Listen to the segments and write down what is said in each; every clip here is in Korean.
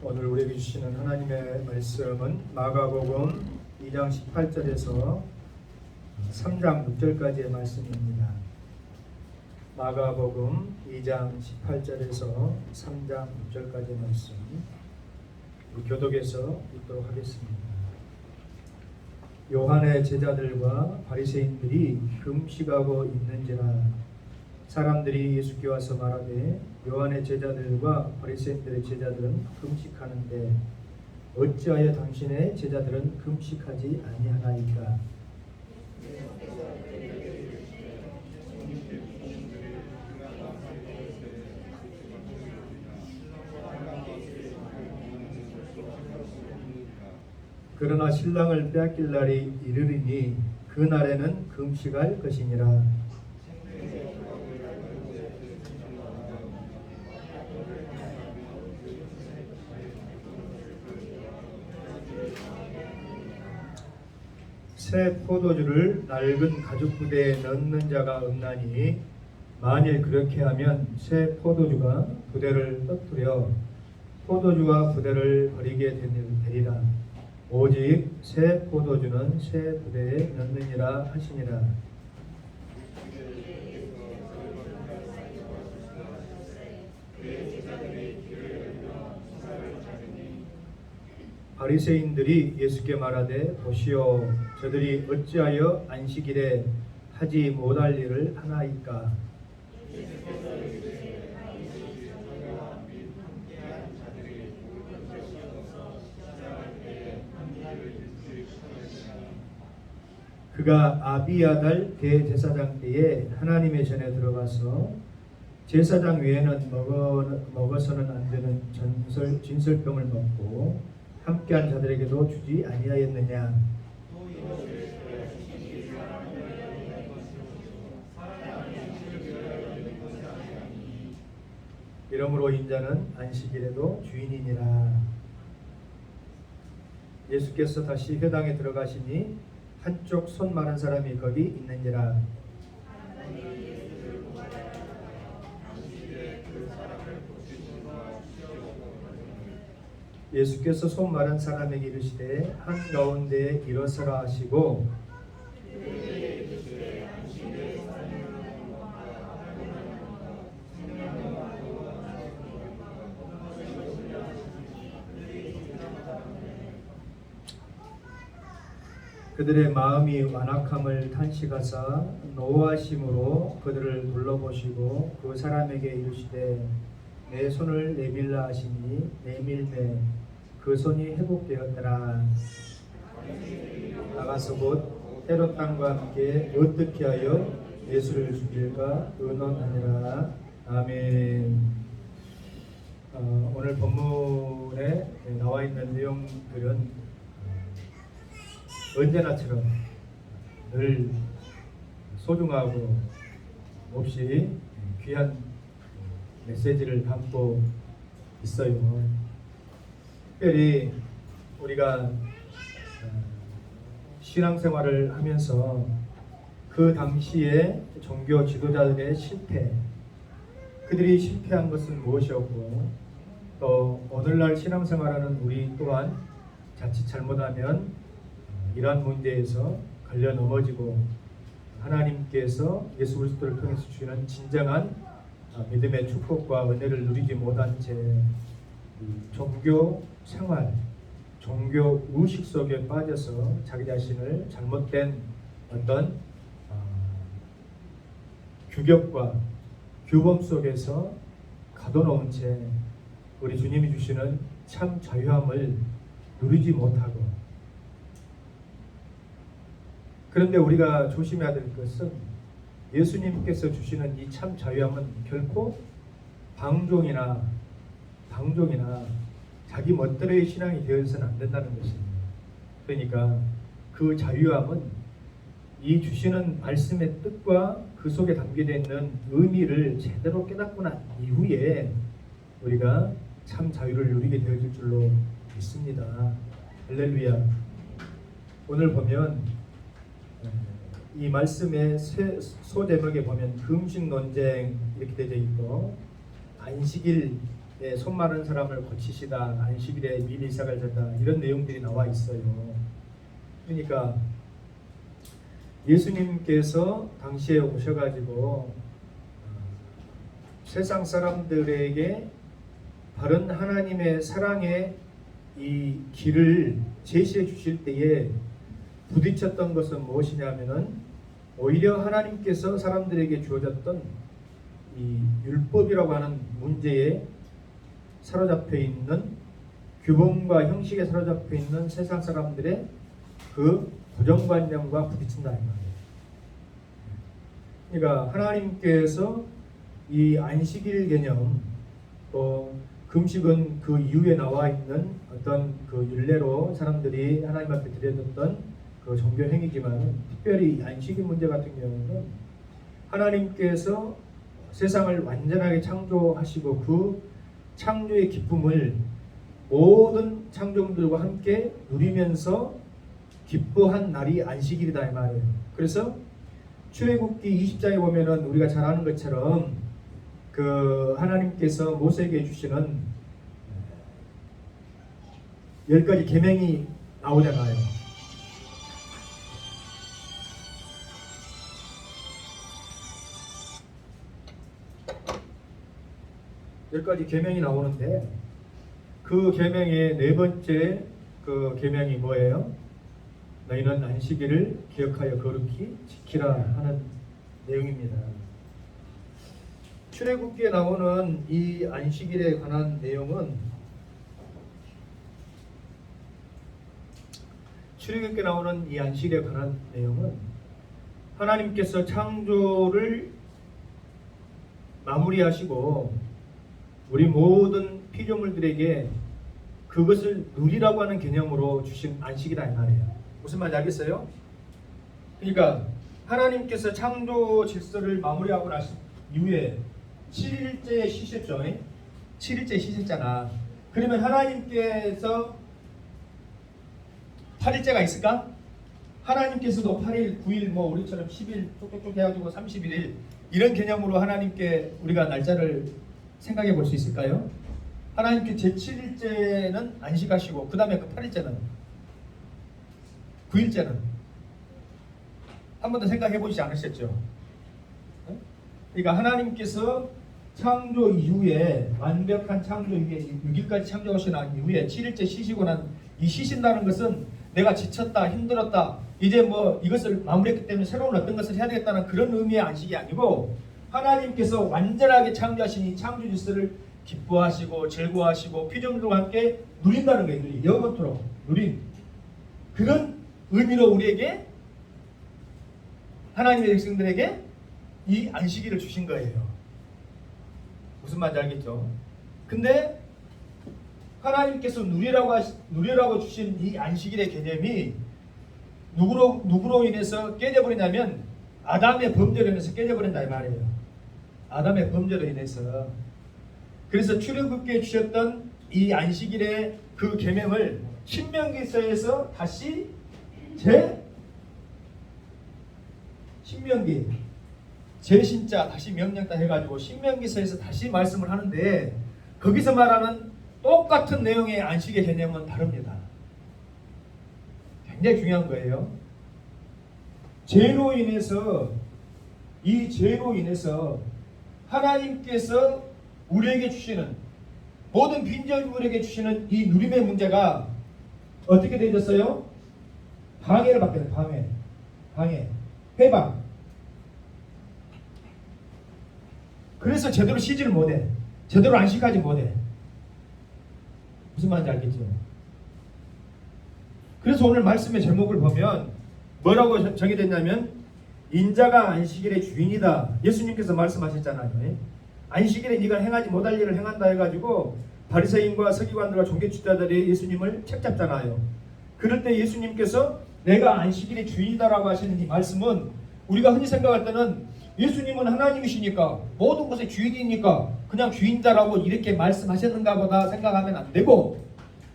오늘 우리에게 주시는 하나님의 말씀은 마가복음 2장 18절에서 3장 6절까지의 말씀입니다. 마가복음 2장 18절에서 3장 6절까지의 말씀 우리 교독에서 읽도록 하겠습니다. 요한의 제자들과 바리새인들이 금식하고 있는지라. 사람들이 예수께 와서 말하되 요한의 제자들과 바리새인들의 제자들은 금식하는데 어찌하여 당신의 제자들은 금식하지 아니하나이까? 그러나 신랑을 빼앗길 날이 이르리니 그 날에는 금식할 것이니라. 새 포도주를 낡은 가죽 부대에 넣는 자가 없나니 만일 그렇게 하면 새 포도주가 부대를 떠뜨려 포도주와 부대를 버리게 되리라. 오직 새 포도주는 새 부대에 넣느니라 하시니라. 바리새인들이 예수께 말하되 보시오, 저들이 어찌하여 안식일에 하지 못할 일을 하나이까? 그가 아비아달 대제사장 때에 하나님의 전에 들어가서 제사장 외에는 먹어서는 안 되는 진설병을 먹고 함께한 자들에게도 주지 아니하였느냐? 이러므로 인자는 안식일에도 주인이니라. 예수께서 다시 회당에 들어가시니 한쪽 손 마른 사람이 거기 있는지라. 예수께서 손 마른 사람에게 이르시되 한가운데에 일어서라 하시고 그들의 마음이 완악함을 탄식하사 노하심으로 그들을 둘러보시고 그 사람에게 이르시되 내 손을 내밀라 하시니 내밀매 그 손이 회복되었더라. 나가서 곧 헤롯 왕과 함께 어떻게 하여 예수를 죽일까 의논하니라. 아멘. 오늘 본문에 나와 있는 내용들은 언제나처럼 늘 소중하고 몹시 귀한 메시지를 담고 있어요. 특별히 우리가 신앙생활을 하면서 그 당시에 종교 지도자들의 실패, 그들이 실패한 것은 무엇이었고 또 오늘날 신앙생활하는 우리 또한 자칫 잘못하면 이러한 문제에서 걸려 넘어지고 하나님께서 예수 그리스도를 통해서 주시는 진정한 믿음의 축복과 은혜를 누리지 못한 채 종교 생활, 종교 의식 속에 빠져서 자기 자신을 잘못된 어떤 규격과 규범 속에서 가둬놓은 채 우리 주님이 주시는 참 자유함을 누리지 못하고, 그런데 우리가 조심해야 될 것은 예수님께서 주시는 이 참 자유함은 결코 방종이나 자기 멋대로의 신앙이 되어서는 안 된다는 것입니다. 그러니까 그 자유함은 이 주시는 말씀의 뜻과 그 속에 담겨져 있는 의미를 제대로 깨닫고 난 이후에 우리가 참 자유를 누리게 되어질 줄로 믿습니다. 할렐루야. 오늘 보면 이 말씀의 소제목에 보면 금식 논쟁 이렇게 되어 있고 안식일 손 마른 사람을 고치시다, 안식일에 미리 이삭을 졌다, 이런 내용들이 나와 있어요. 그러니까 예수님께서 당시에 오셔가지고 세상 사람들에게 바른 하나님의 사랑의 이 길을 제시해 주실 때에 부딪혔던 것은 무엇이냐면은 오히려 하나님께서 사람들에게 주어졌던 이 율법이라고 하는 문제에 사로잡혀 있는 규범과 형식에 사로잡혀 있는 세상 사람들의 그 고정관념과 부딪힌다 이 말이에요. 그러니까 하나님께서 이 안식일 개념 또 금식은 그 이후에 나와 있는 어떤 그 율례로 사람들이 하나님 앞에 드렸던 그 종교 행위지만 특별히 안식일 문제 같은 경우는 하나님께서 세상을 완전하게 창조하시고 그 창조의 기쁨을 모든 창조물들과 함께 누리면서 기뻐한 날이 안식일이다 이 말이에요. 그래서 출애굽기 20장에 보면은 우리가 잘 아는 것처럼 그 하나님께서 모세에게 주시는 10가지 계명이 나오잖아요. 열 가지 계명이 나오는데 그 계명의 네 번째 그 계명이 뭐예요? 너희는 안식일을 기억하여 거룩히 지키라 하는 내용입니다. 출애굽기에 나오는 이 안식일에 관한 내용은 출애굽기에 나오는 이 안식일에 관한 내용은 하나님께서 창조를 마무리하시고 우리 모든 피조물들에게 그것을 누리라고 하는 개념으로 주신 안식이다 이 말이에요. 무슨 말인지 알겠어요? 그러니까 하나님께서 창조 질서를 마무리하고 나신 이후에 7일째 쉬셨죠. 7일째 쉬셨잖아. 그러면 하나님께서 8일째가 있을까? 하나님께서도 8일, 9일, 뭐 우리처럼 10일 쪽쪽쪽 해가지고 31일 이런 개념으로 하나님께 우리가 날짜를 생각해 볼 수 있을까요? 하나님께 제7일째는 안식하시고 그 다음에 그 8일째는 9일째는 한 번도 생각해 보시지 않으셨죠? 그러니까 하나님께서 창조 이후에 완벽한 창조 이후에 6일까지 창조하신 이후에 7일째 쉬시고 난 이 쉬신다는 것은 내가 지쳤다 힘들었다 이제 뭐 이것을 마무리했기 때문에 새로운 어떤 것을 해야 되겠다는 그런 의미의 안식이 아니고 하나님께서 완전하게 창조하신 이 창조 질서를 기뻐하시고 즐거워하시고 피조물과 함께 누린다는 거예요. 영원토록 누린 그런 의미로 우리에게 하나님의 백성들에게 이 안식일을 주신 거예요. 무슨 말인지 알겠죠? 근데 하나님께서 누리라고 주신 이 안식일의 개념이 누구로 인해서 깨져버리냐면 아담의 범죄로 인해서 깨져버린다 이 말이에요. 아담의 범죄로 인해서. 그래서 출애굽기에 주셨던 이 안식일의 그 계명을 신명기서에서 다시 신명기 제신자 다시 명령다 해가지고 신명기서에서 다시 말씀을 하는데 거기서 말하는 똑같은 내용의 안식의 개념은 다릅니다. 굉장히 중요한 거예요. 죄로 인해서 하나님께서 우리에게 주시는 모든 빈절물에게 주시는 이 누림의 문제가 어떻게 되어졌어요? 방해를 받게 돼요. 방해, 회방. 그래서 제대로 쉬지를 못해. 제대로 안식하지 못해. 무슨 말인지 알겠죠? 그래서 오늘 말씀의 제목을 보면 뭐라고 정의됐냐면 인자가 안식일의 주인이다. 예수님께서 말씀하셨잖아요. 안식일에 네가 행하지 못할 일을 행한다 해가지고 바리새인과 서기관들과 종교지도자들이 예수님을 책잡잖아요. 그럴 때 예수님께서 내가 안식일의 주인이다라고 하시는 이 말씀은 우리가 흔히 생각할 때는 예수님은 하나님이시니까 모든 것의 주인이니까 그냥 주인자라고 이렇게 말씀하셨는가 보다 생각하면 안 되고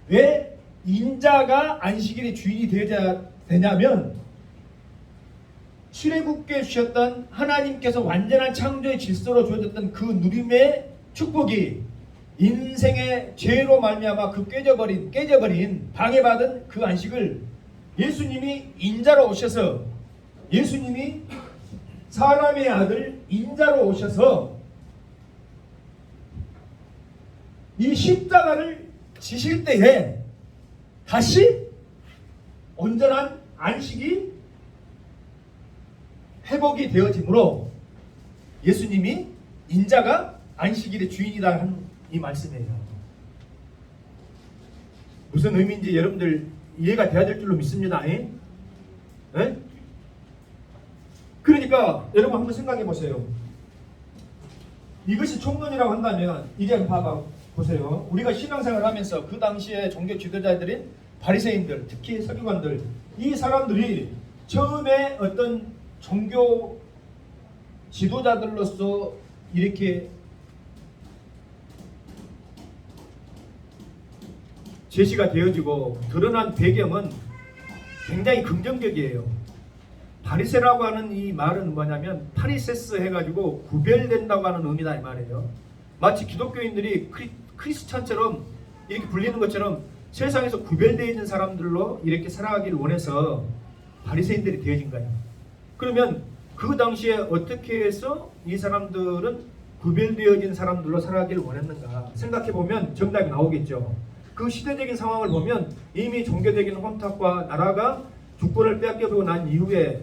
왜 인자가 안식일의 주인이 되어야 되냐면 출애굽기에 주셨던 하나님께서 완전한 창조의 질서로 주어졌던 그 누림의 축복이 인생의 죄로 말미암아 그 깨져버린 방해받은 그 안식을 예수님이 인자로 오셔서, 예수님이 사람의 아들 인자로 오셔서 이 십자가를 지실 때에 다시 온전한 안식이 회복이 되어지므로 예수님이 인자가 안식일의 주인이다 하는 이 말씀이에요. 무슨 의미인지 여러분들 이해가 돼야 될 줄로 믿습니다. 에? 그러니까 여러분 한번 생각해 보세요. 이것이 총론이라고 한다면 이제 한번 보세요. 우리가 신앙생활을 하면서 그 당시에 종교 지도자들인 바리새인들, 특히 서기관들, 이 사람들이 처음에 어떤 종교 지도자들로서 이렇게 제시가 되어지고 드러난 배경은 굉장히 긍정적이에요. 바리새라고 하는 이 말은 뭐냐면 파리세스 해가지고 구별된다고 하는 의미다 이 말이에요. 마치 기독교인들이 크리스찬처럼 이렇게 불리는 것처럼 세상에서 구별되어 있는 사람들로 이렇게 살아가기를 원해서 바리새인들이 되어진 거예요. 그러면 그 당시에 어떻게 해서 이 사람들은 구별되어진 사람들로 살아가기를 원했는가 생각해보면 정답이 나오겠죠. 그 시대적인 상황을 보면 이미 종교적인 혼탁과 나라가 주권을 빼앗겨보고 난 이후에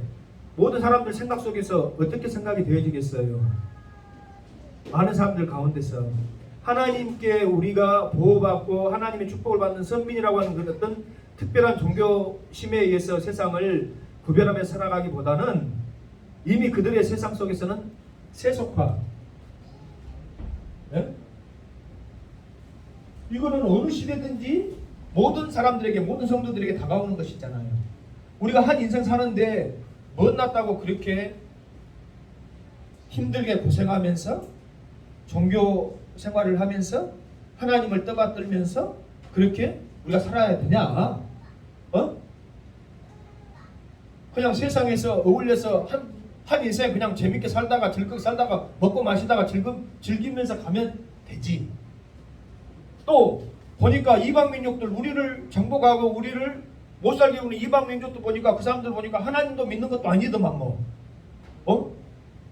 모든 사람들 생각 속에서 어떻게 생각이 되어지겠어요? 많은 사람들 가운데서 하나님께 우리가 보호받고 하나님의 축복을 받는 선민이라고 하는 그 어떤 특별한 종교심에 의해서 세상을 구별하며 살아가기보다는 이미 그들의 세상 속에서는 세속화, 이거는 어느 시대든지 모든 사람들에게, 모든 성도들에게 다가오는 것이 있잖아요. 우리가 한 인생 사는데 못났다고 그렇게 힘들게 고생하면서 종교 생활을 하면서 하나님을 떠받들면서 그렇게 우리가 살아야 되냐? 그냥 세상에서 어울려서 한 인생 그냥 재밌게 살다가 즐겁게 살다가 먹고 마시다가 즐기면서 가면 되지. 또 보니까 이방 민족들 우리를 정복하고 우리를 못 살게 하는 이방 민족도 보니까 그 사람들 보니까 하나님도 믿는 것도 아니더만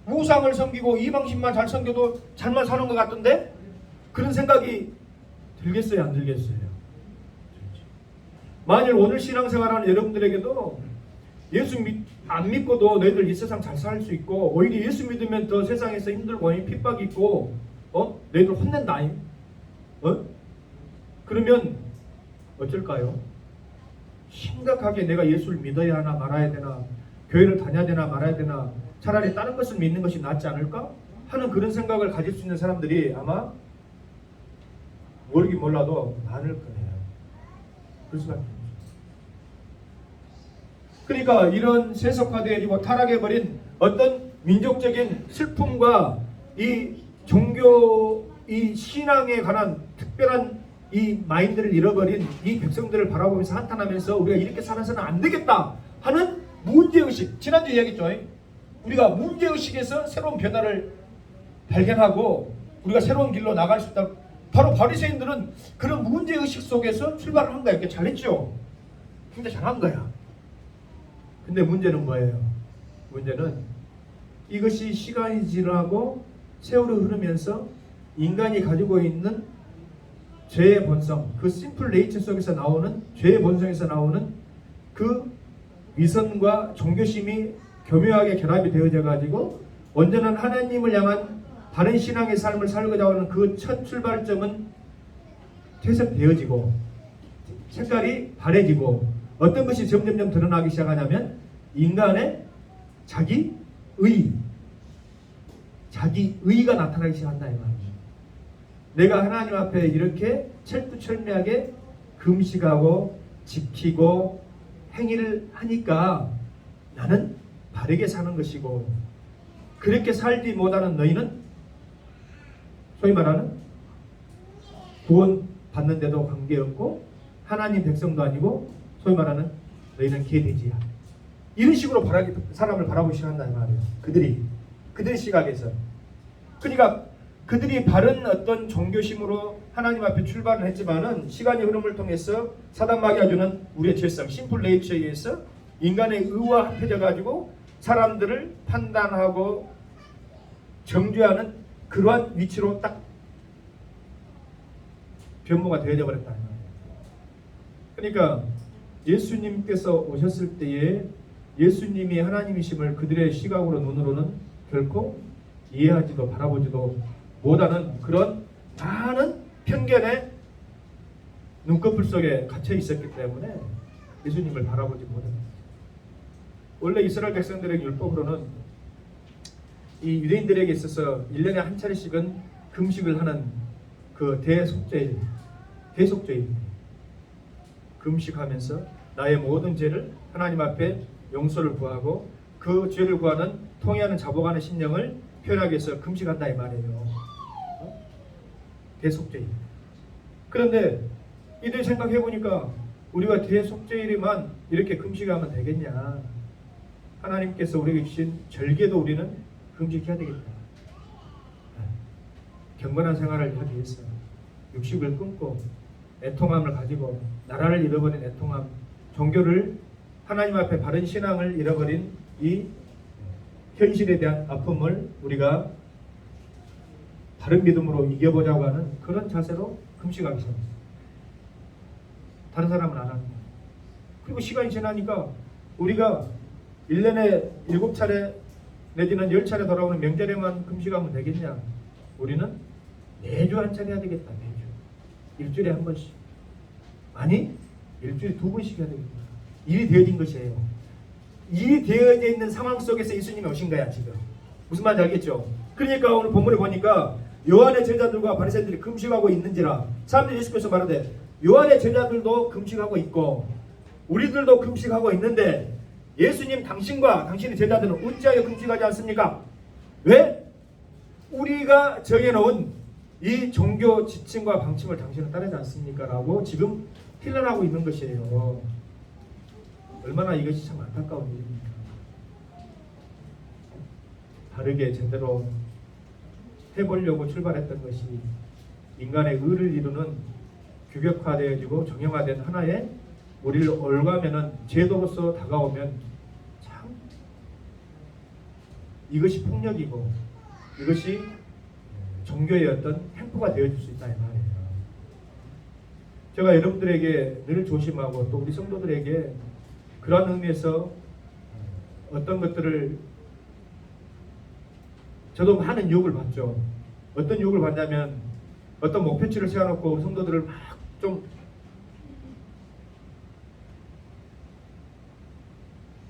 우상을 섬기고 이방신만 잘 섬겨도 잘만 사는 것 같던데 그런 생각이 들겠어요, 안 들겠어요? 만일 오늘 신앙생활하는 여러분들에게도 예수 안 믿고도 너희들 이 세상 잘 살 수 있고 오히려 예수 믿으면 더 세상에서 힘들고 핍박이 있고 너희들 혼낸다. 그러면 어쩔까요? 심각하게 내가 예수를 믿어야 하나 말아야 되나, 교회를 다녀야 되나 말아야 되나, 차라리 다른 것을 믿는 것이 낫지 않을까 하는 그런 생각을 가질 수 있는 사람들이 아마 모르긴 몰라도 많을 거예요. 그럴 수밖에 없죠. 그러니까 이런 세속화되어지고 타락해버린 어떤 민족적인 슬픔과 이 종교, 이 신앙에 관한 특별한 이 마인드를 잃어버린 이 백성들을 바라보면서 한탄하면서 우리가 이렇게 살아서는 안 되겠다 하는 문제의식, 지난주에 이야기했죠. 우리가 문제의식에서 새로운 변화를 발견하고 우리가 새로운 길로 나갈 수 있다. 바로 바리새인들은 그런 문제의식 속에서 출발을 한 거야. 이렇게 잘했죠. 굉장히 잘한 거야. 근데 문제는 뭐예요? 문제는 이것이 시간이 지나고 세월이 흐르면서 인간이 가지고 있는 죄의 본성, 그 심플 네이처 속에서 나오는 죄의 본성에서 나오는 그 위선과 종교심이 교묘하게 결합이 되어져 가지고 온전한 하나님을 향한 바른 신앙의 삶을 살고자 하는 그 첫 출발점은 퇴색되어지고 색깔이 바래지고 어떤 것이 점점점 드러나기 시작하냐면 인간의 자기의가 나타나기 시작한다 이 말이에요. 내가 하나님 앞에 이렇게 철두철미하게 금식하고 지키고 행위를 하니까 나는 바르게 사는 것이고 그렇게 살지 못하는 너희는 소위 말하는 구원 받는데도 관계없고 하나님 백성도 아니고 소위 말하는 너희는 개돼지야. 이런 식으로 사람을 바라보기 시작한다 이 말이에요. 그들의 시각에서. 그러니까 그들이 바른 어떤 종교심으로 하나님 앞에 출발을 했지만은 시간의 흐름을 통해서 사단 마귀가 주는 우리의 죄성, 심플 네이처에 의해서 인간의 의와 합해져 가지고 사람들을 판단하고 정죄하는 그러한 위치로 딱 변모가 되어져 버렸다. 그러니까 예수님께서 오셨을 때에 예수님이 하나님이심을 그들의 시각으로 눈으로는 결코 이해하지도 바라보지도 못하는 그런 많은 편견의 눈꺼풀 속에 갇혀 있었기 때문에 예수님을 바라보지 못합니다. 원래 이스라엘 백성들의 율법으로는 이 유대인들에게 있어서 1년에 한 차례씩은 금식을 하는 그 대속죄입니다. 금식하면서 나의 모든 죄를 하나님 앞에 용서를 구하고 그 죄를 구하는 통회하는 자복하는 심령을 표현하기 위해서 금식한다 이 말이에요. 대속죄입니다. 그런데 이들 생각해 보니까 우리가 대속죄일에만 이렇게 금식하면 되겠냐? 하나님께서 우리에게 주신 절개도 우리는 금식해야 되겠다. 경건한 생활을 하기 위해서 육식을 끊고 애통함을 가지고 나라를 잃어버린 애통함, 종교를 하나님 앞에 바른 신앙을 잃어버린 이 현실에 대한 아픔을 우리가 바른 믿음으로 이겨보자고 하는 그런 자세로 금식하기 시작합니다. 다른 사람은 안 합니다. 그리고 시간이 지나니까 우리가 1년에 7차례 내지는 10차례 돌아오는 명절에만 금식하면 되겠냐? 우리는 매주 한 차례 해야 되겠다. 매주. 일주일에 한 번씩. 아니, 일주일에 2번씩 해야 되겠다. 일이 되어진 것이에요. 일이 되어져 있는 상황 속에서 예수님이 오신 거야 지금. 무슨 말인지 알겠죠? 그러니까 오늘 본문에 보니까 요한의 제자들과 바리새인들이 금식하고 있는지라 사람들이 예수께서 말하되 요한의 제자들도 금식하고 있고 우리들도 금식하고 있는데 예수님 당신과 당신의 제자들은 어찌하여 금식하지 않습니까? 왜? 우리가 정해놓은 이 종교 지침과 방침을 당신은 따르지 않습니까? 라고 지금 필론하고 있는 것이에요. 얼마나 이것이 참 안타까운 일입니까? 바르게 제대로 해보려고 출발했던 것이 인간의 의를 이루는 규격화되어지고 정형화된 하나의 우리를 올가면은 제도로서 다가오면 참 이것이 폭력이고 이것이 종교의 어떤 횡포가 되어질 수 있다 이 말이에요. 제가 여러분들에게 늘 조심하고 또 우리 성도들에게 그런 의미에서 어떤 것들을 저도 많은 유혹을 받죠. 어떤 유혹을 받냐면 어떤 목표치를 세워놓고 우리 성도들을 막 좀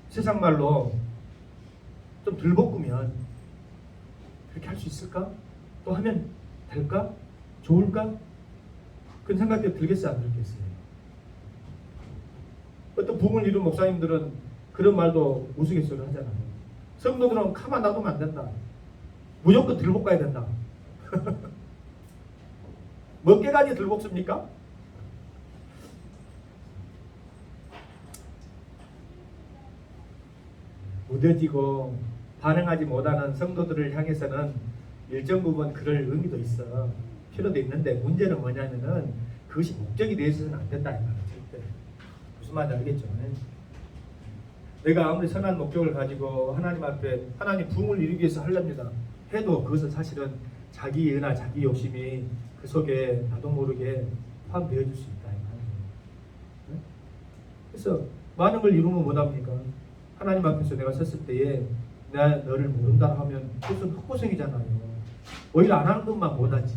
세상 말로 좀 들볶으면 그렇게 할 수 있을까? 또 하면 될까? 좋을까? 그런 생각이 들겠어요? 안 들겠어요? 어떤 부흥을 이룬 목사님들은 그런 말도 우스갯소리로 하잖아요. 성도들은 가만 놔두면 안 된다. 무조건 들볶아야 된다. 몇 개까지 들볶습니까? 무뎌지고 반응하지 못하는 성도들을 향해서는 일정 부분 그럴 의미도 있어. 필요도 있는데 문제는 뭐냐면은 그것이 목적이 되어서는 안 된다 이 말이야. 절대. 무슨 말인지 알겠죠? 내가 아무리 선한 목적을 가지고 하나님 앞에 하나님 부흥을 이루기 위해서 하렵니다. 해도 그것은 사실은 자기 은하, 자기 욕심이 그 속에 나도 모르게 포함되어질 수 있다 이 말이에요. 그래서 많은 걸 이루면 뭐합니까? 하나님 앞에서 내가 섰을 때에 내가 너를 모른다 하면 그것은 헛고생이잖아요. 오히려 안 하는 것만 못하지.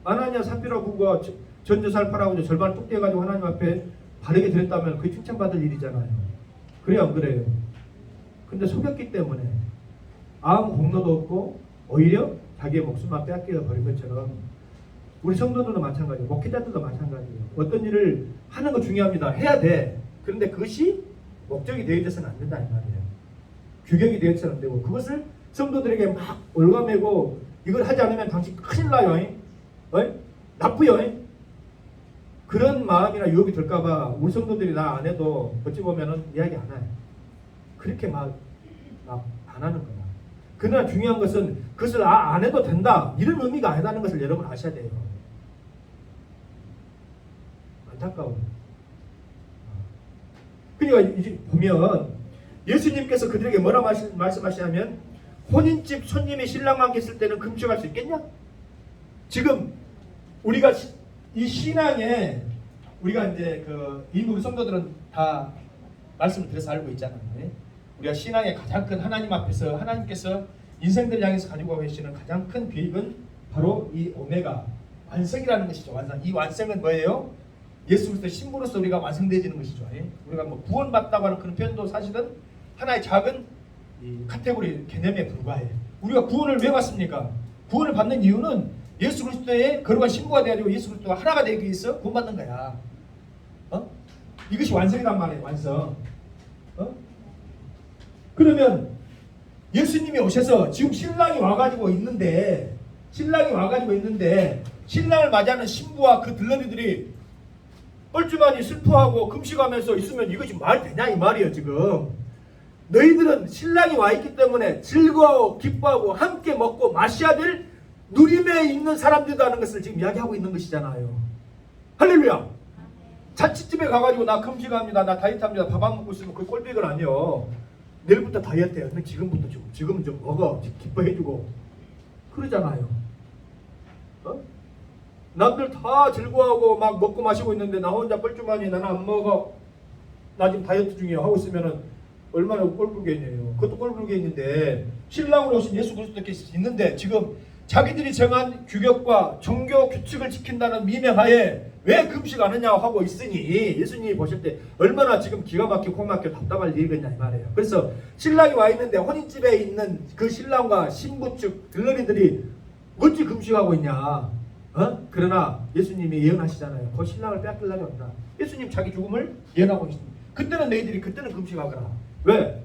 아나니아 삽비라 구가 전도살파라고 절반을 뚝 떼가지고 하나님 앞에 바르게 드렸다면 그게 칭찬받을 일이잖아요. 그래야 안 그래요? 근데 속였기 때문에 아무 공로도 없고 오히려 자기의 목숨만 빼앗겨 버린 것처럼 우리 성도들도 마찬가지예요. 목회자들도 마찬가지예요. 어떤 일을 하는 거 중요합니다. 해야 돼. 그런데 그것이 목적이 되어져서는 안 된다 이 말이에요. 규격이 되어져서는 안 되고 그것을 성도들에게 막 올가매고 이걸 하지 않으면 당신 큰일 나요. 나쁘요. 그런 마음이나 유혹이 들까봐 우리 성도들이 나 안 해도 어찌 보면은 이야기 안 해요. 그렇게 막 안 하는 거야. 그러나 중요한 것은 그것을 안 해도 된다 이런 의미가 아니라는 것을 여러분 아셔야 돼요. 안타까워. 그러니까 이제 보면 예수님께서 그들에게 뭐라 말씀하시냐면 혼인집 손님이 신랑만 계실 때는 금식할 수 있겠냐? 지금 우리가 이 신앙에 우리가 이제 우리 성도들은 다 말씀을 드려서 알고 있잖아요. 우리가 신앙의 가장 큰 하나님 앞에서 하나님께서 인생들 향해서 가지고 계시는 가장 큰 계획은 바로 이 오메가 완성이라는 것이죠. 완성. 이 완성은 뭐예요? 예수 그리스도 신부로서 우리가 완성되어지는 것이죠. 우리가 뭐 구원받다고 하는 그런 표현도 사실은 하나의 작은 이 카테고리 개념에 불과해. 우리가 구원을 왜 받습니까? 구원을 받는 이유는 예수 그리스도의 거룩한 신부가 되어지고 예수 그리스도가 하나가 되기 위해서 구원받는 거야. 이것이 완성이란 말이에요. 완성. 그러면 예수님이 오셔서 지금 신랑이 와가지고 있는데 신랑을 맞이하는 신부와 그 들러리들이 뻘쭘하니 슬퍼하고 금식하면서 있으면 이것이 말 되냐 이 말이에요. 지금 너희들은 신랑이 와 있기 때문에 즐거워 기뻐하고 함께 먹고 마셔야 될 누림에 있는 사람들이라는 것을 지금 이야기하고 있는 것이잖아요. 할렐루야. 자취집에 가가지고 나 금식합니다, 나 다이어트합니다, 밥 안 먹고 있으면 그 꼴배기는 아니요. 내일부터 다이어트해요. 근데 지금은 좀 먹어. 기뻐해주고 그러잖아요. 남들 다 즐거워하고 막 먹고 마시고 있는데 나 혼자 뻘쭘하니 나는 안 먹어. 나 지금 다이어트 중이에요. 하고 있으면은 얼마나 꼴불견이에요. 그것도 꼴불견인데 신랑으로 오신 예수 그리스도께서 있는데 지금 자기들이 정한 규격과 종교 규칙을 지킨다는 미명하에 왜 금식 안 하냐고 하고 있으니 예수님이 보실 때 얼마나 지금 기가 막히고 코 막혀 답답할 일이겠냐 이 말이에요. 그래서 신랑이 와 있는데 혼인집에 있는 그 신랑과 신부 측 들러리들이 어찌 금식하고 있냐. 그러나 예수님이 예언하시잖아요. 그 신랑을 빼앗기려고 한다. 예수님 자기 죽음을 예언하고 있습니다. 그때는 그때는 금식하거라. 왜?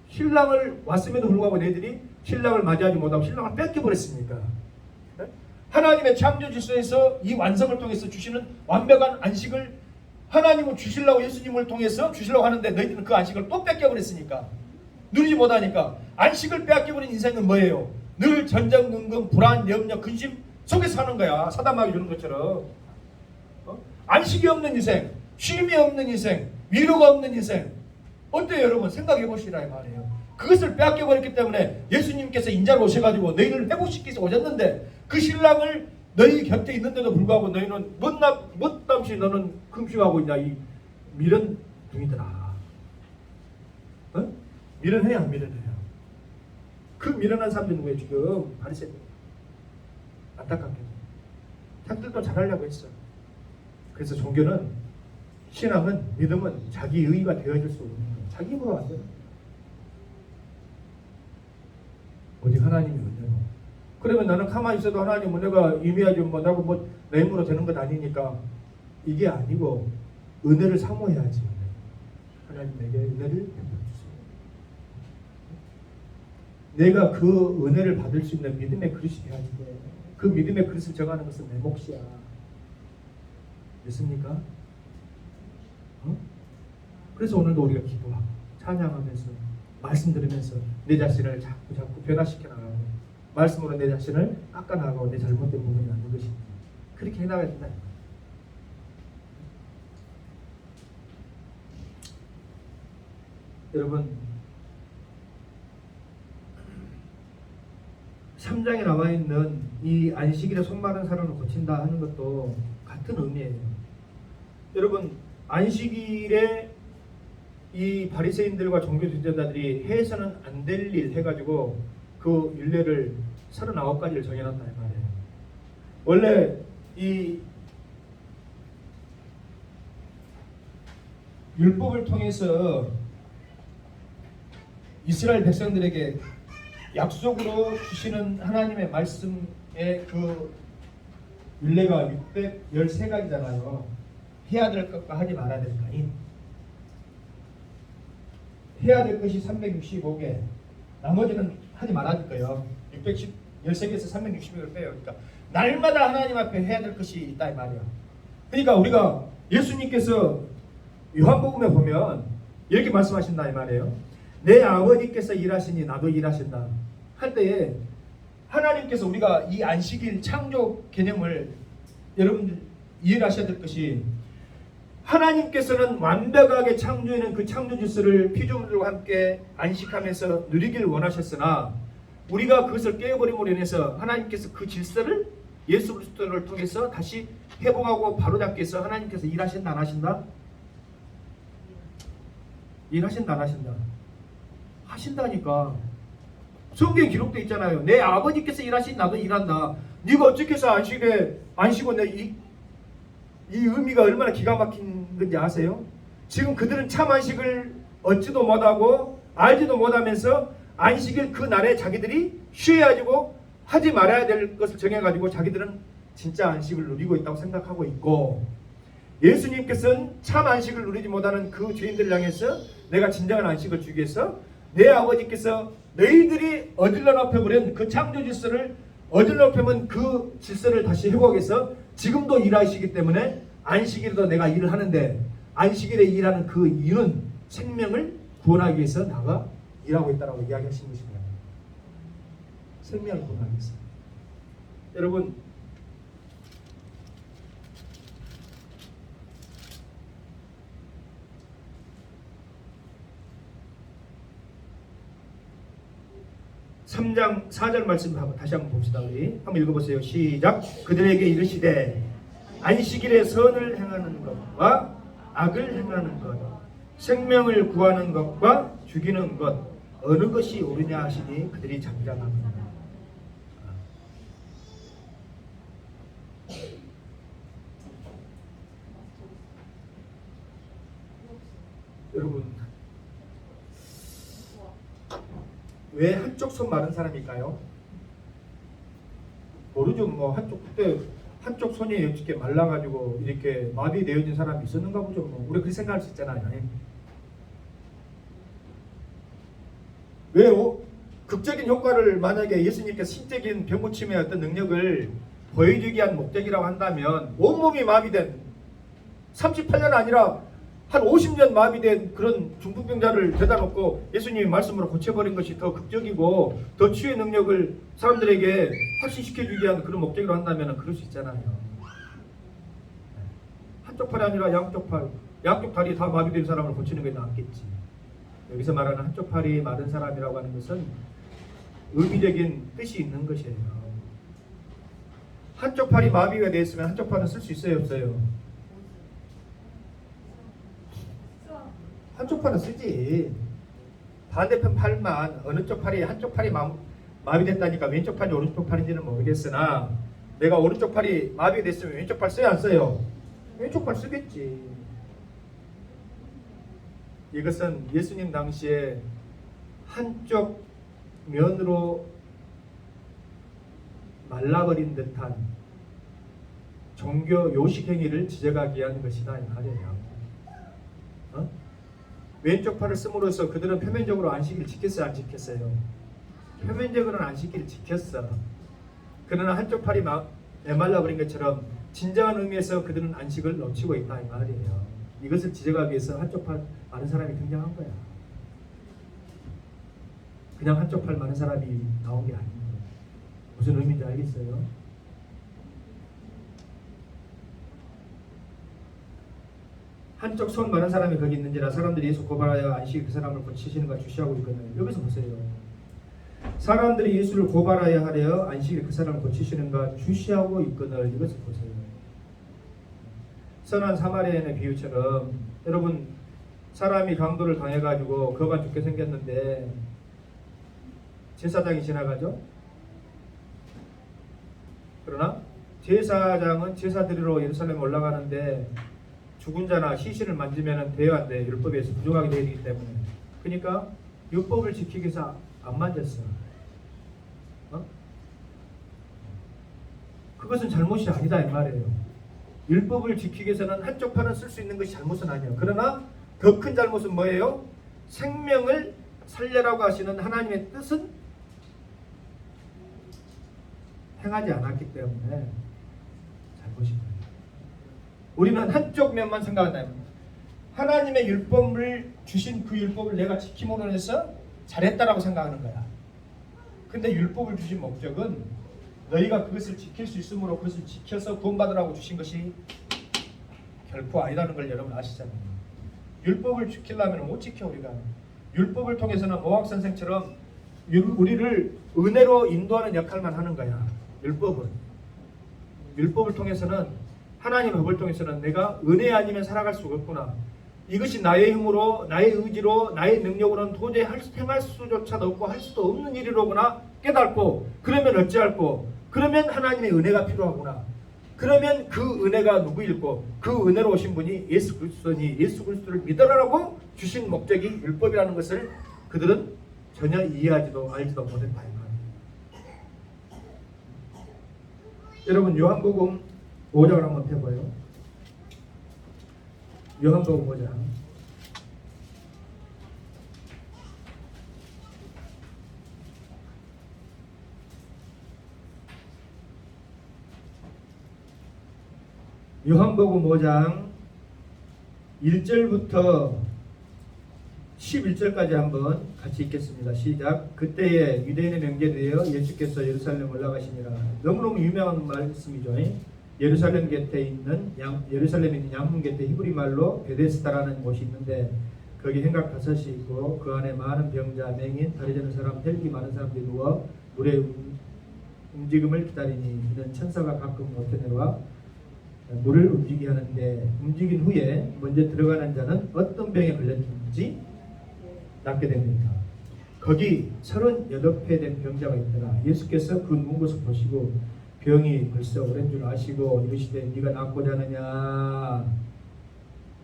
신랑을 왔음에도 불구하고 너희들이 신랑을 맞이하지 못하고 신랑을 뺏겨버렸으니까. 하나님의 창조 질서에서 이 완성을 통해서 주시는 완벽한 안식을 하나님은 주시려고 예수님을 통해서 주시려고 하는데 너희들은 그 안식을 또 뺏겨버렸으니까 누리지 못하니까 안식을 빼앗겨버린 인생은 뭐예요? 늘 전전 근금 불안 염려 근심 속에서 사는 거야. 사담하게 주는 것처럼. 안식이 없는 인생, 쉼이 없는 인생, 위로가 없는 인생. 어때요 여러분? 생각해 보시라 이 말이에요. 그것을 빼앗겨버렸기 때문에 예수님께서 인자로 오셔가지고 너희를 회복시키기 위해서 오셨는데 그 신랑을 너희 곁에 있는데도 불구하고 너희는 못담시 너는 금식하고 있냐 이 미련 중이더라. 미련해야 안 미련해요. 그 미련한 사람들 누구예요 지금? 바리새인들. 안타깝게도 자기들도 잘하려고 했어. 그래서 종교는 신앙은 믿음은 자기 의가 되어질 수 없는 거예요. 자기 힘으로 안 돼요. 오직 하나님이 은혜로. 그러면 나는 가만히 있어도 하나님 은혜가 임해야지 뭐 나고 뭐 내 힘으로 되는 것 아니니까 이게 아니고 은혜를 사모해야지. 하나님 내게 은혜를 베풀어 주세요. 내가 그 은혜를 받을 수 있는 믿음의 그릇이 돼야지 돼. 그 믿음의 그릇을 정하는 것은 내 몫이야. 믿습니까? 그래서 오늘도 우리가 기도하고 찬양하면서 말씀 들으면서 내 자신을 자꾸 변화시켜 나가고 말씀으로 내 자신을 깎아 나가고 내 잘못된 부분이 없는 것이 그렇게 해나가야 된다. 여러분 3장에 나와 있는 이 안식일에 손마른 사람을 고친다 하는 것도 같은 의미예요. 여러분 안식일에 이 바리새인들과 종교 지도자들이 해서는 안 될 일 해가지고 그 율례를 39가지를 정해놨다 이 말이에요. 원래 이 율법을 통해서 이스라엘 백성들에게 약속으로 주시는 하나님의 말씀의 그 율례가 613가지잖아요. 해야 될 것과 하지 말아야 될 것이 해야 될 것이 365개 나머지는 하지 말아야 될 거예요. 613개에서 360개를 빼요. 그러니까 날마다 하나님 앞에 해야 될 것이 있다 이 말이야. 그러니까 우리가 예수님께서 요한복음에 보면 이렇게 말씀하신다 이 말이에요. 내 아버지께서 일하시니 나도 일하신다. 할 때에 하나님께서 우리가 이 안식일 창조 개념을 여러분들 이해를 하셔야 될 것이 하나님께서는 완벽하게 창조해낸 그 창조 질서를 피조물들과 함께 안식하면서 누리기를 원하셨으나 우리가 그것을 깨어버림으로 인해서 하나님께서 그 질서를 예수 그리스도를 통해서 다시 회복하고 바로잡기 위해서 하나님께서 일하신다 안 하신다? 일하신다 안 하신다? 하신다니까. 성경에 기록되어 있잖아요. 내 아버지께서 일하신 나도 일한다. 네가 어떻게 해서 안식고 이 의미가 얼마나 기가 막힌 건지 아세요? 지금 그들은 참 안식을 얻지도 못하고 알지도 못하면서 안식일 그 날에 자기들이 쉬어야지고 하지 말아야 될 것을 정해가지고 자기들은 진짜 안식을 누리고 있다고 생각하고 있고, 예수님께서는 참 안식을 누리지 못하는 그 죄인들을 향해서 내가 진정한 안식을 주기 위해서 내 아버지께서 너희들이 어질러 높여버린 그 창조 질서를 어질러 높여면 그 질서를 다시 회복해서 지금도 일하시기 때문에 안식일에도 내가 일을 하는데, 안식일에 일하는 그 이유는 생명을 구원하기 위해서 나가 일하고 있다고 이야기하신 것입니다. 생명을 구원하기 위해서. 여러분, 삼 장 4절 말씀 다시 한번 봅시다. 우리 한번 읽어보세요. 시작. 그들에게 이르시되 안식일에 선을 행하는 것과 악을 행하는 것, 생명을 구하는 것과 죽이는 것 어느 것이 옳으냐 하시니 그들이 잠잠합니다. 여러분, 왜 한쪽 손 마른 사람일까요? 모르죠. 뭐 한쪽 손이 이렇게 말라가지고 이렇게 마비되어진 사람이 있었는가 보죠. 뭐 우리 그렇게 생각할 수 있잖아요. 왜 극적인 효과를 만약에 예수님께서 신적인 병고침의 어떤 능력을 보여주기 위한 목적이라고 한다면 온몸이 마비된 38년 아니라 한 50년 마비된 그런 중풍병자를 데다 놓고 예수님이 말씀으로 고쳐버린 것이 더 극적이고 더 치유의 능력을 사람들에게 확신시켜주기 위한 그런 목적으로 한다면 그럴 수 있잖아요. 한쪽 팔이 아니라 양쪽 다리 다 마비된 사람을 고치는 게 낫겠지. 여기서 말하는 한쪽 팔이 마른 사람이라고 하는 것은 의미적인 뜻이 있는 것이에요. 한쪽 팔이 마비가 되어 있으면 한쪽 팔은 쓸 수 있어요, 없어요? 한쪽 팔은 쓰지. 반대편 팔만 어느 쪽 팔이 한쪽 팔이 마비됐다니까 왼쪽 팔이 오른쪽 팔인지는 모르겠으나 내가 오른쪽 팔이 마비됐으면 왼쪽 팔 써야 안 써요? 왼쪽 팔 쓰겠지. 이것은 예수님 당시에 한쪽 면으로 말라버린 듯한 종교 요식 행위를 지적하기 위한 것이다 이 말이에요. 왼쪽 팔을 씀으로써 그들은 표면적으로 안식일을 지켰어요, 안 지켰어요? 표면적으로는 안식일을 지켰어. 그러나 한쪽 팔이 메말라버린 것처럼 진정한 의미에서 그들은 안식을 놓치고 있다 이 말이에요. 이것을 지적하기 위해서 한쪽 팔 많은 사람이 등장한 거야. 그냥 한쪽 팔 많은 사람이 나온 게 아니에요. 무슨 의미인지 알겠어요? 한쪽 손 많은 사람이 거기 있는지라 사람들이 예수 고발하여 안식일 그 사람을 고치시는 것 주시하고 있거든요. 여기서 보세요. 사람들이 예수를 고발하여 하려 안식일 그 사람을 고치시는 것 주시하고 있거든. 이것을 보세요. 선한 사마리아인의 비유처럼 여러분 사람이 강도를 당해가지고 그만 죽게 생겼는데 제사장이 지나가죠. 그러나 제사장은 제사 드리러 예루살렘에 올라가는데 죽은 자나 시신을 만지면 돼야 안 돼. 율법에서 부정하게 되기 때문에. 그러니까 율법을 지키기 위해서 안 만졌어. 그것은 잘못이 아니다 이 말이에요. 율법을 지키기 위해서는 한쪽 팔은 쓸 수 있는 것이 잘못은 아니에요. 그러나 더 큰 잘못은 뭐예요? 생명을 살려라고 하시는 하나님의 뜻은 행하지 않았기 때문에 잘못입니다. 우리는 한쪽 면만 생각한다. 하나님의 율법을 주신 그 율법을 내가 지킴으로 해서 잘했다라고 생각하는 거야. 근데 율법을 주신 목적은 너희가 그것을 지킬 수 있으므로 그것을 지켜서 구원받으라고 주신 것이 결코 아니라는 걸 여러분 아시잖아요. 율법을 지키려면 못 지켜. 우리가 율법을 통해서는 오학 선생처럼 우리를 은혜로 인도하는 역할만 하는 거야. 율법을 통해서는, 하나님의 법을 통해서는 내가 은혜 아니면 살아갈 수가 없구나, 이것이 나의 힘으로, 나의 의지로, 나의 능력으로는 도저히 행할 수조차도 없고 할 수도 없는 일이로구나 깨닫고, 그러면 어찌할꼬? 그러면 하나님의 은혜가 필요하구나. 그러면 그 은혜가 누구일꼬? 그 은혜로 오신 분이 예수 그리스도니 예수 그리스도를 믿으라고 주신 목적이 율법이라는 것을 그들은 전혀 이해하지도 알지도 못했다. 여러분 요한복음 5장을 한번 펴봐요. 요한복음 5장. 요한복음 5장 1절부터 11절까지 한번 같이 읽겠습니다. 시작. 그때에 유대인의 명절이되어 예수께서 예루살렘 올라가시니라. 너무너무 유명한 말씀이죠. 예루살렘 곁에 있는 예루살렘에 있는 양문 곁에 히브리 말로 베데스다라는 곳이 있는데 거기 행각 5이 있고 그 안에 많은 병자, 맹인, 다리 저는 사람, 혈기 많은 사람들이 누워 물의 움직임을 기다리니 이는 천사가 가끔 어떻게 내려와 물을 움직이게 하는데 움직인 후에 먼저 들어가는 자는 어떤 병에 걸렸는지 낫게 됩니다. 거기 38회 된 병자가 있더라. 예수께서 그 누운 것을 보시고 병이 벌써 오랜 줄 아시고 이르시되 네가 낫고자 하느냐.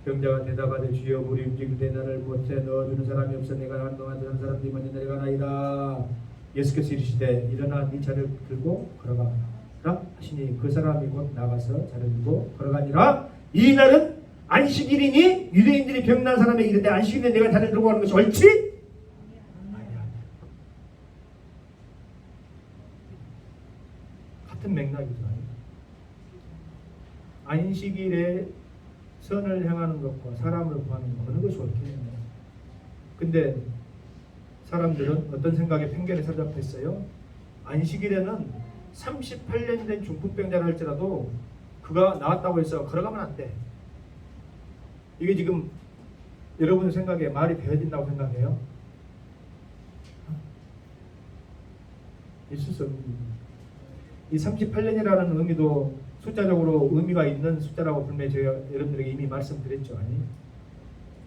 병자가 대답하되 주여 물이 움직일 때 나를 못해 넣어주는 사람이 없어 내가 한동안 다른 사람들이 먼저 내려가나이다. 예수께서 이르시되 일어나 네 자를 들고 걸어가라 하시니 그 사람이 곧 나가서 자를 들고 걸어가니라. 이 날은 안식일이니 유대인들이 병난 사람에게 이르되 안식일에 내가 자를 들고 가는 것이 옳지? 아니야. 같은 맥락이죠. 안식일에 선을 행하는 것과 사람을 구하는 것 어느 것이 옳겠느냐. 근데 사람들은 어떤 생각에 편견에 사로잡혀 있어요. 안식일에는 38년 된 중풍병자라 할지라도 그가 나왔다고 해서 걸어가면 안 돼. 이게 지금 여러분 생각에 말이 되어진다고 생각해요? 있을 수 없는 이 38년이라는 의미도 숫자적으로 의미가 있는 숫자라고 분명히 제가 여러분들에게 이미 말씀드렸죠. 아니?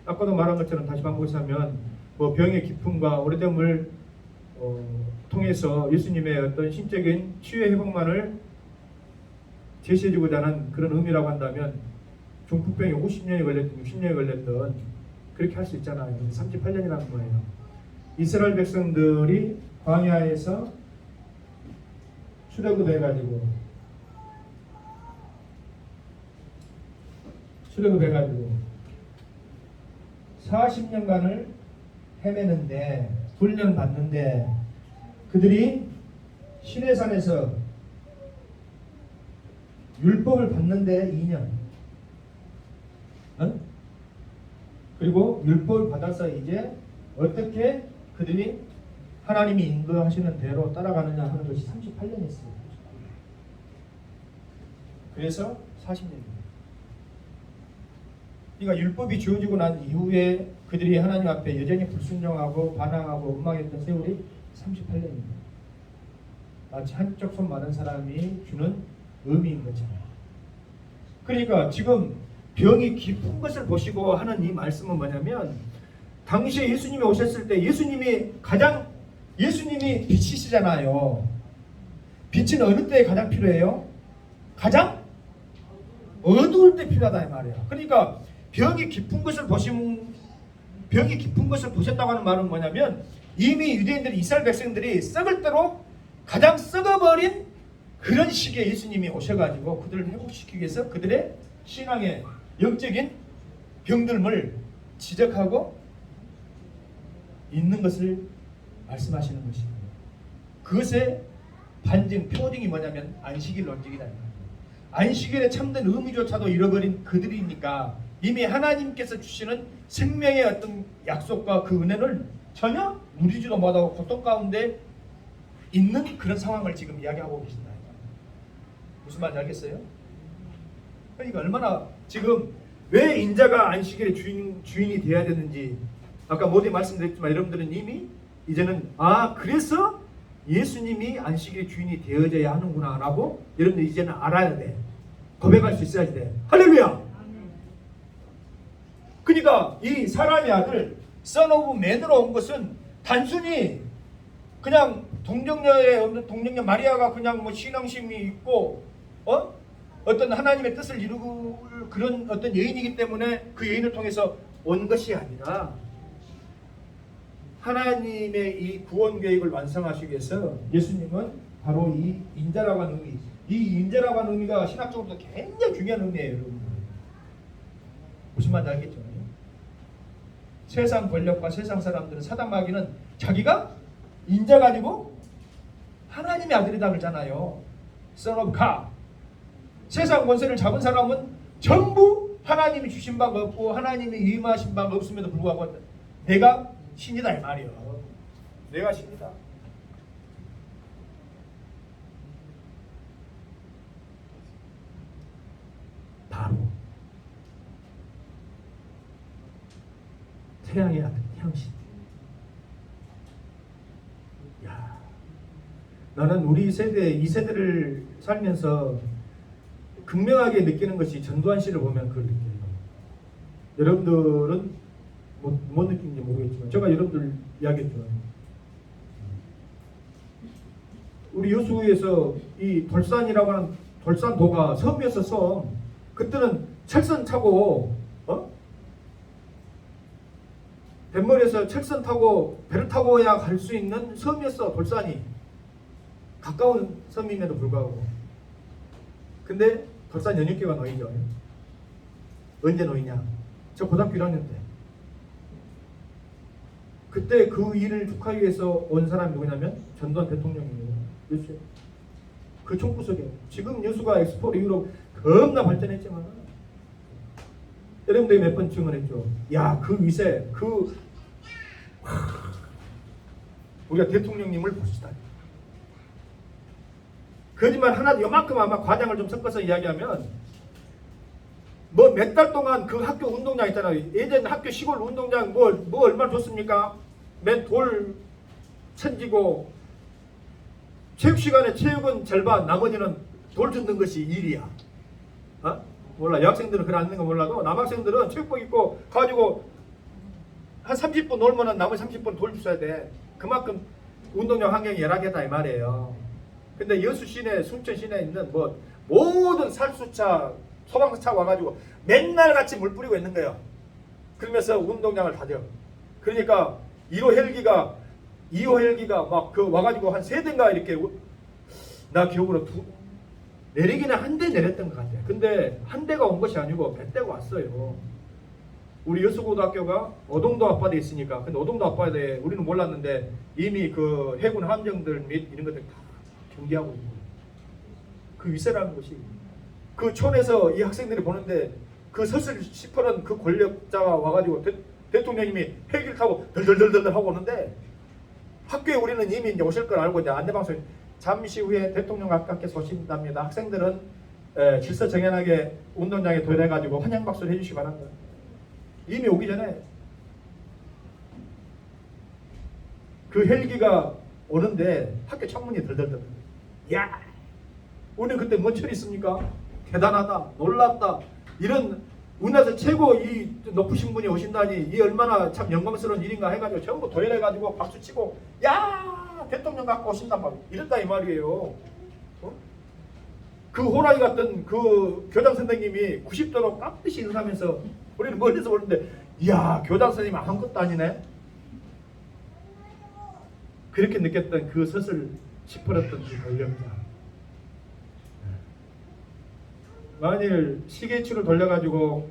아까도 말한 것처럼 다시 반복하면 뭐 병의 깊음과 오래됨을 통해서 예수님의 어떤 신적인 치유의 회복만을 제시해주고자 하는 그런 의미라고 한다면 중풍병이 50년이 걸렸든 60년이 걸렸든 그렇게 할 수 있잖아요. 38년이라는 거예요. 이스라엘 백성들이 광야에서 출애굽해가지고 40년간을 헤매는데 훈련 받는데 그들이 시내산에서 율법을 받는데 2년 그리고 율법을 받아서 이제 어떻게 그들이 하나님이 인도하시는 대로 따라가느냐 하는 것이 38년이었어요. 그래서 40년입니다. 그러니까 율법이 주어지고 난 이후에 그들이 하나님 앞에 여전히 불순종하고 반항하고 원망했던 세월이 38년입니다. 마치 한쪽 손 많은 사람이 주는 의미인 것처럼. 그러니까 지금 병이 깊은 것을 보시고 하는 이 말씀은 뭐냐면 당시에 예수님이 오셨을 때 예수님이 빛이시잖아요. 빛은 어느 때에 가장 필요해요? 가장 어두울 때 필요하다 이 말이에요. 그러니까 병이 깊은 것을 보셨다고 하는 말은 뭐냐면 이미 유대인들이 이스라엘 백성들이 썩을 대로 가장 썩어버린 그런 시기에 예수님이 오셔가지고 그들을 회복시키기 위해서 그들의 신앙의 영적인 병들음을 지적하고 있는 것을 말씀하시는 것입니다. 그것의 반증, 표징이 뭐냐면 안식일 논증이다. 안식일에 참된 의미조차도 잃어버린 그들이니까 이미 하나님께서 주시는 생명의 어떤 약속과 그 은혜를 전혀 누리지도 못하고 고통 가운데 있는 그런 상황을 지금 이야기하고 계신다. 무슨 말인지 알겠어요? 그러니까 얼마나 지금 왜 인자가 안식일의 주인이 되어야 되는지 아까 모두 말씀드렸지만 여러분들은 이미 이제는 그래서 예수님이 안식일의 주인이 되어져야 하는구나 라고 여러분들 이제는 알아야 돼. 고백할 수 있어야 돼. 할렐루야. 그러니까 이 사람의 아들 Son of Man으로 온 것은 단순히 그냥 동정녀 마리아가 그냥 뭐 신앙심이 있고 어떤 하나님의 뜻을 이루고 그런 어떤 여인이기 때문에 그 여인을 통해서 온 것이 아니라 하나님의 이 구원 계획을 완성하시기 위해서 예수님은 바로 이 인자라고 하는 의미, 이 인자라고 하는 의미가 신학적으로도 굉장히 중요한 의미예요, 여러분. 무슨 말인지 알겠죠? 세상 권력과 세상 사람들은 사단 마귀는 자기가 인자가 아니고 하나님의 아들이다 그러잖아요. Son of God. 세상 권세를 잡은 사람은 전부 하나님이 주신 바가 없고 하나님이 임하신 바가 없음에도 불구하고 내가 신이다 이 말이에요. 내가 신이다. 바로 태양의 아들 태양신. 야, 나는 우리 세대 이 세대를 살면서 극명하게 느끼는 것이 전두환 씨를 보면 그걸 느껴요. 여러분들은 못 느끼는지 모르겠지만 제가 여러분들 이야기했죠. 우리 여수에서 이 돌산이라고 하는 돌산도가 섬이었어. 섬. 그때는 철선 타고 뱃머리에서 철선 타고 배를 타고야 갈 수 있는 섬이었어. 돌산이 가까운 섬임에도 불구하고. 근데 돌산 연육교가 놓이죠. 언제 놓이냐? 저 고등학교 1학년 때. 그때 그 일을 축하하기 위해서 온 사람이 누구냐면 전두환 대통령이에요. 여수에. 그 총구석에. 지금 여수가 엑스포 이후로 겁나 발전했지만 여러분들이 몇 번 증언했죠. 야, 그 위세, 우리가 대통령님을 봅시다. 거짓말 하나 요만큼 아마 과장을 좀 섞어서 이야기하면 뭐 몇 달 동안 그 학교 운동장 있잖아요. 예전 학교 시골 운동장 뭐 얼마나 좋습니까? 맨 돌 천지고 체육 시간에 체육은 절반 나머지는 돌 줍는 것이 일이야. 몰라. 여학생들은 그래 앉는 거 몰라도 남학생들은 체육복 입고 가지고 한 30분 놀면은 나머지 30분 돌 주셔야 돼. 그만큼 운동장 환경이 열악하다 이 말이에요. 근데 여수 시내, 순천 시내에 있는 뭐 모든 살수차, 소방차 와가지고 맨날 같이 물 뿌리고 있는 거예요. 그러면서 운동장을 다져. 그러니까 2호 헬기가 막 그 와가지고 한 3대인가 이렇게 나 기억으로 내리기는 한 대 내렸던 것 같아요. 근데 한 대가 온 것이 아니고 100대가 왔어요. 우리 여수고등학교가 오동도 앞바다에 있으니까. 근데 오동도 앞바다에 우리는 몰랐는데 이미 그 해군 함정들 및 이런 것들 다 경계하고 있고 그 위세라는 것이 그 촌에서 이 학생들이 보는데 그 서슬 시퍼런 그 권력자가 와가지고 대통령님이 헬기를 타고 덜덜덜덜 하고 오는데 학교에 우리는 이미 이제 오실 걸 알고 이제 안내방송 잠시 후에 대통령 가깝게서 오신답니다. 학생들은 질서 정연하게 운동장에 도달해가지고 환영 박수를 해주시기 바랍니다. 이미 오기 전에 그 헬기가 오는데 학교 창문이 덜덜덜. 야, 우리는 그때 뭔 철이 있습니까? 대단하다, 놀랍다. 이런 우리나라에서 최고 이 높으신 분이 오신다니 이 얼마나 참 영광스러운 일인가 해가지고 전부 도열해가지고 박수치고 야, 대통령 갖고 오신단 말 이랬다 이 말이에요. 그 호랑이 같은 그 교장 선생님이 90도로 깍듯이 인사하면서 우리는 멀리서 보는데 이야, 교장 선생님 아무것도 아니네. 그렇게 느꼈던 그 서슬 시퍼랬던 그 권력자. 만일 시계추를 돌려가지고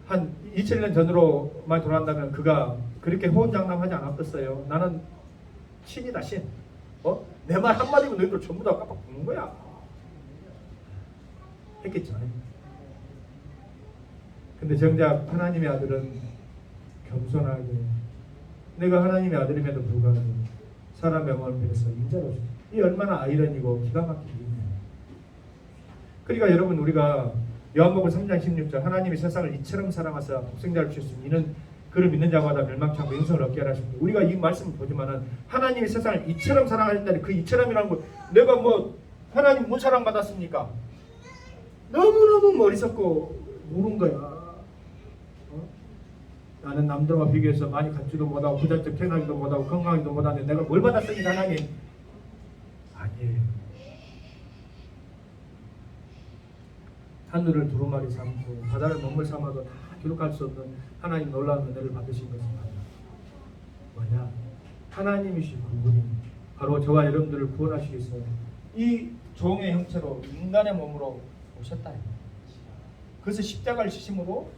한 2000년 전으로만 돌아간다면 그가 그렇게 호언장담하지 않았겠어요. 나는 신이다 신. 내 말 한마디면 너희들 전부 다 깜빡 보는 거야. 했겠죠. 근데 정작 하나님의 아들은 겸손하게 내가 하나님의 아들임에도 불구하고 사람의 마음을 빌어서 인자로 이 얼마나 아이러니고 기가 막힌 일이에요. 그러니까 여러분 우리가 요한복음 3장 16절 하나님이 세상을 이처럼 사랑하사 독생자를 주셨으니 이는 그를 믿는 자마다 멸망치 않고 영생을 얻게 하라 하십니다. 우리가 이 말씀을 보지만은 하나님이 세상을 이처럼 사랑하셨다니 그 이처럼이라는 거 내가 뭐 하나님 못 사랑받았습니까? 너무너무 머리석고 모른 거야. 나는 남들과 비교해서 많이 갖지도 못하고 부잣집 태어나기도 못하고 건강하기도 못하는데 내가 뭘 받았으니까 하나님? 아니에요. 하늘을 두루마리 삼고 바다를 먹물 삼아도 다 기록할 수 없는 하나님 놀라운 은혜를 받으신 것은 뭐냐? 하나님이신 그분이 바로 저와 여러분들을 구원하시기 위해서 이 종의 형체로 인간의 몸으로 오셨다. 그래서 십자가를 지심으로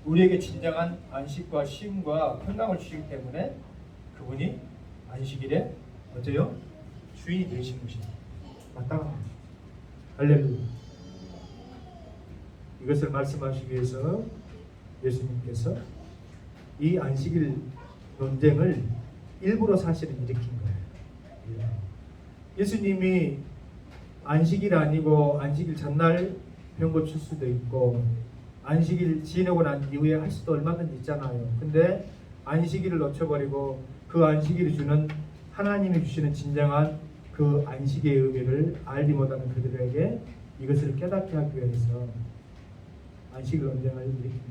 우리에게 진정한 안식과 쉼과 평강을 주시기 때문에 그분이 안식일에 어째요? 주인이 되신 것입니다. 마땅합니다. 할렐루야. 이것을 말씀하시기 위해서 예수님께서 이 안식일 논쟁을 일부러 사실은 일으킨 거예요. 예수님이 안식일 아니고 안식일 전날 병 고칠 수도 있고 안식일 지내고 난 이후에 할 수도 얼마든지 있잖아요. 근데 안식일을 놓쳐버리고 그 안식일이 주는 하나님이 주시는 진정한 그 안식의 의미를 알지 못하는 그들에게 이것을 깨닫게 하기 위해서 안식일 논쟁을 일으킵니다.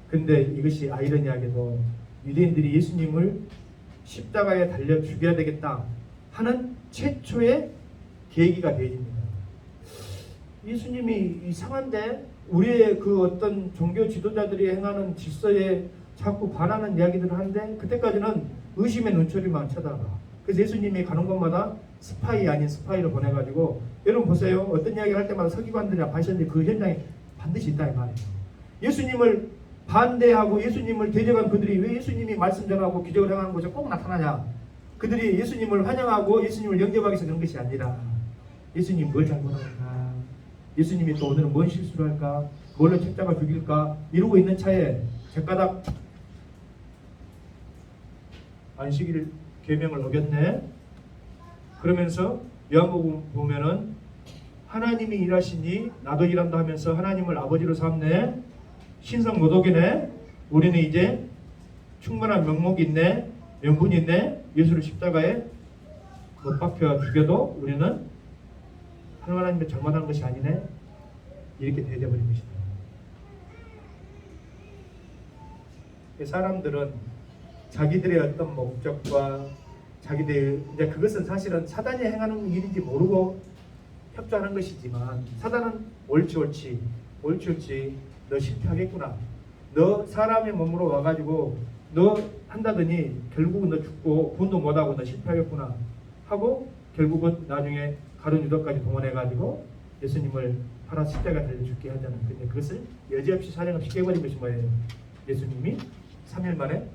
근데 이것이 아이러니하게도 유대인들이 예수님을 십자가에 달려 죽여야 되겠다 하는 최초의 계기가 되어집니다. 예수님이 이상한데 우리의 그 어떤 종교 지도자들이 행하는 질서에 자꾸 반하는 이야기들을 하는데 그때까지는 의심의 눈초리만 쳐다봐. 그래서 예수님이 가는 곳마다 스파이 아닌 스파이를 보내가지고 여러분 보세요. 어떤 이야기를 할 때마다 서기관들이나 바리새인들이 그 현장에 반드시 있다 이 말이에요. 예수님을 반대하고 예수님을 대적한 그들이 왜 예수님이 말씀 전하고 기적을 행하는 곳에 꼭 나타나냐? 그들이 예수님을 환영하고 예수님을 영접하기 위해서 그런 것이 아니라 예수님 뭘 잘못할까? 예수님이 또 오늘은 뭔 실수를 할까? 뭘로 책잡아 죽일까? 이러고 있는 차에 죗가닥 안식일 계명을 어겼네. 그러면서 요한복음 보면은 하나님이 일하시니 나도 일한다 하면서 하나님을 아버지로 삼네. 신성 모독이네. 우리는 이제 충분한 명목이 있네. 명분이 있네. 예수를 십자가에 못 박혀 죽여도 우리는 하나님의 잘못한 것이 아니네. 이렇게 되어버린 것이다. 사람들은 자기들의 어떤 목적과 자기들 이제 그것은 사실은 사단이 행하는 일인지 모르고 협조하는 것이지만 사단은 옳지 너 실패하겠구나. 너 사람의 몸으로 와가지고 너 한다더니 결국은 너 죽고 구원도 못하고 너 실패하겠구나 하고 결국은 나중에 가룟 유다까지 동원해가지고 예수님을 팔아 십자가에 달려 죽게 하잖아요. 근데 그것을 여지없이 사정없이 깨버린 것이 뭐예요? 예수님이 3일 만에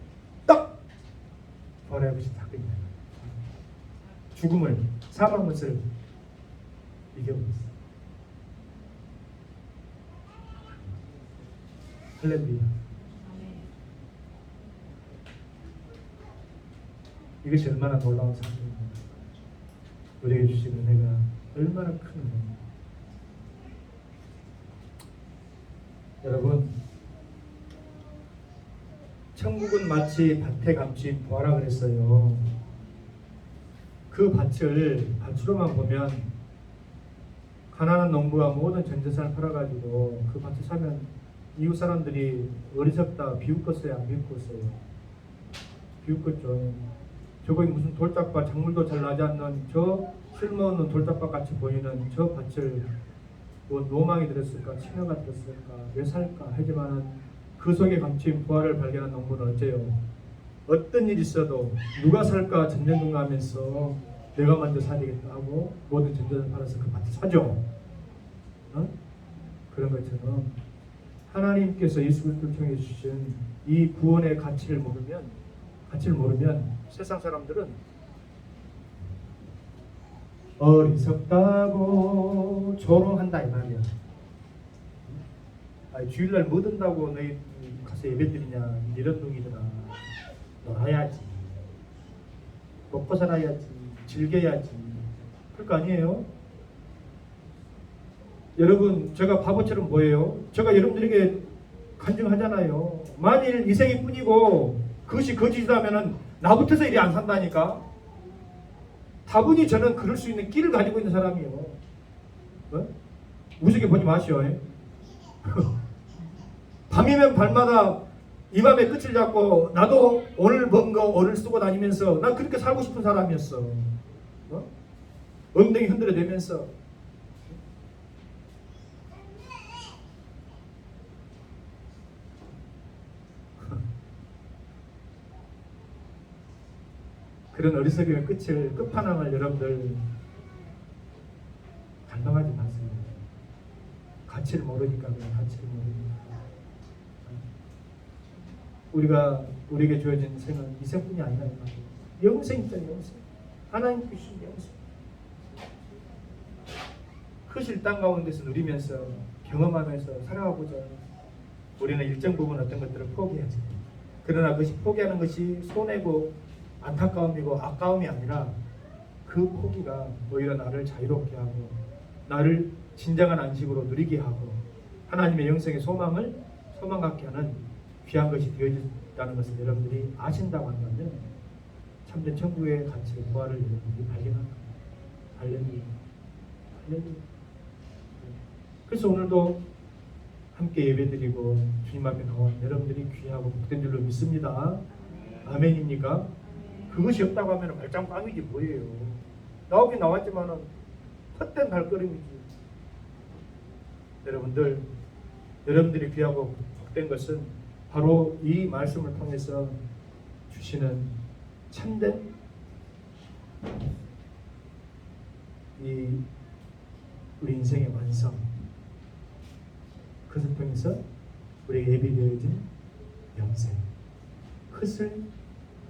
딱 부활하는 것이 사건이에요. 죽음을 사망 것을 이겨버렸어요. 할렐루야. 이것이 얼마나 놀라운 사건입니다. 우리에게 주신 은혜가 얼마나 큰 은혜입니다. 여러분, 천국은 마치 밭에 감춘 보화라 그랬어요. 그 밭으로만 보면 가난한 농부가 모든 전 재산을 팔아가지고 그 밭을 사면 이웃 사람들이 어리석다 비웃겠어요? 안 비웃겠어요? 비웃겠죠. 저거 무슨 돌짝밭, 작물도 잘 나지 않는 저 쓸모없는 돌짝밭 같이 보이는 저 밭을 뭐 노망이 들었을까? 치매가 들었을까? 왜 살까? 하지만 그 속에 감춘 부활을 발견한 농부는 어째요? 어떤 일이 있어도 누가 살까 전전긍긍하면서 내가 먼저 사야 되겠다 하고 모든 전전을 팔아서 그 밭을 사죠. 그런 것처럼 하나님께서 예수 그리스도를 통해 주신 이 구원의 가치를 모르면 세상 사람들은 어리석다고 조롱한다 이 말이야. 주일날 뭐 든다고 너희 가서 예배드리냐 이런 놈이더라. 놀아야지, 먹고 살아야지, 즐겨야지, 그럴 거 아니에요? 여러분, 제가 바보처럼 보여요? 제가 여러분들에게 간증하잖아요. 만일 이 생이 뿐이고 그것이 거짓이라면 나부터서 일이 안 산다니까. 다분히 저는 그럴 수 있는 끼를 가지고 있는 사람이에요. 어? 우습게 보지 마시오. 밤이면 밤마다 이 밤의 끝을 잡고 나도 오늘 번 거 오늘 쓰고 다니면서 난 그렇게 살고 싶은 사람이었어. 어? 엉덩이 흔들어 대면서 그런 어리석음의 끝판왕을 여러분들 갈망하지 마세요. 가치를 모르니까 그냥 가치를 모르니까. 우리에게 주어진 생은 이 생뿐이 아니라 영생 있잖아요. 영생. 하나님 주신 영생. 크실 땅 가운데서 누리면서 경험하면서 살아가고자 우리는 일정 부분 어떤 것들을 포기하지. 그러나 그것이 포기하는 것이 손해고 안타까움이고 아까움이 아니라 그 포기가 오히려 나를 자유롭게 하고 나를 진정한 안식으로 누리게 하고 하나님의 영생의 소망을 소망 갖게 하는 귀한 것이 되어졌다는 것을 여러분들이 아신다고 한다면 참된 천국의 가치의 부활을 여러분들이 발견할 겁니다. 할렐루야. 할렐루야. 그래서 오늘도 함께 예배드리고 주님 앞에 나온 여러분들이 귀하고 복된 줄로 믿습니다. 아멘입니까? 그것이 없다고 하면 말짱꽝이지 뭐예요. 나오긴 나왔지만은 헛된 발걸음이지. 여러분들이 귀하고 복된 것은 바로 이 말씀을 통해서 주시는 참된 우리 인생의 완성, 그것을 통해서 우리에게 예비되어진 영생, 그것을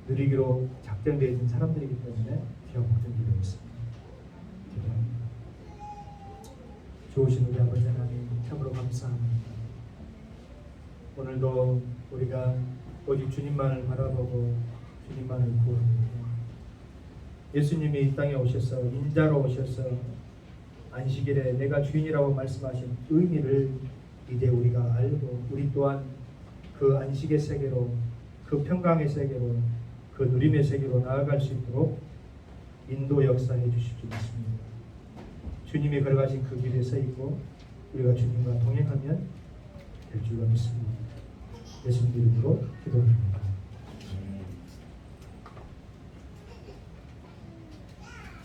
누리기로 작정되어진 사람들이기 때문에 귀하고 복된 줄로 믿습니다. 기도합니다. 좋으신 우리 아버지 하나님 참으로 감사합니다. 오늘도 우리가 오직 주님만을 바라보고 주님만을 구합니다. 예수님이 이 땅에 오셔서 인자로 오셔서 안식일에 내가 주인이라고 말씀하신 의미를 이제 우리가 알고 우리 또한 그 안식의 세계로 그 평강의 세계로 그 누림의 세계로 나아갈 수 있도록 인도 역사해 주실 줄 믿습니다. 주님이 걸어가신 그 길에 서 있고 우리가 주님과 동행하면 될 줄로 믿습니다. 예수님 이름으로 기도합니다.